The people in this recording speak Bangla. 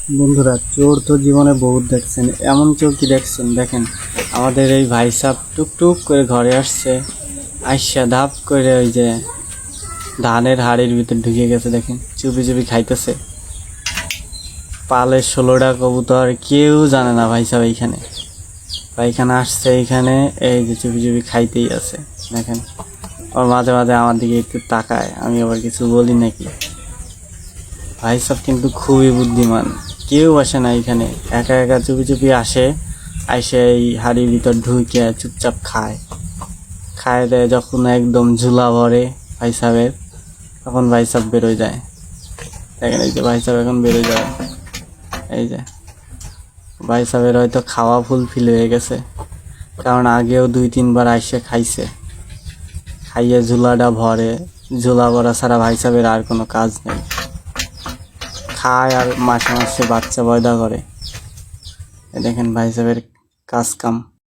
বন্ধুরা, চোর তো জীবনে বহুত দেখছেন, এমন চোর কি দেখছেন? দেখেন আমাদের এই ভাই সাহ টুকটুক করে ঘরে আসছে, আইসা ধাপ করে ওই যে ধানের হাড়ির ভিতর ঢুকে গেছে। দেখেন চুপি চুপি খাইতেছে। পালে 16টা কবুতর, কেউ জানে না ভাই সাহ এইখানে ভাইখানে আসছে। এইখানে এই যে চুপি চুপি খাইতেই আছে। দেখেন ওর মাঝে মাঝে আমার দিকে একটু তাকায়, আমি আবার কিছু বলি নাকি। ভাই সাহেব কিন্তু খুবই বুদ্ধিমান, কেউ আসে না এখানে, একা একা চুপি চুপি আসে, আইসে এই হাড়ির ভিতর ঢুকে চুপচাপ খায়। খায় দেয় যখন একদম ঝুলা ভরে ভাই সাহেবের, তখন ভাই সাহেব বেরোয় যায়। দেখেন এই যে ভাই সাহেব এখন বেরোয় যাবে। এই যে ভাই সাহেবের হয়তো খাওয়া ফুলফিল হয়ে গেছে, কারণ আগেও 2-3 বার আইসে খাইছে। খাইয়ে ঝুলাটা ভরে, ঝুলা ভরা ছাড়া ভাই সাহেবের আর কোনো কাজ নেই। খায় আর মাসে মাসে বাচ্চা পয়দা করে। দেখেন ভাই সাহেবের কাজ কাম।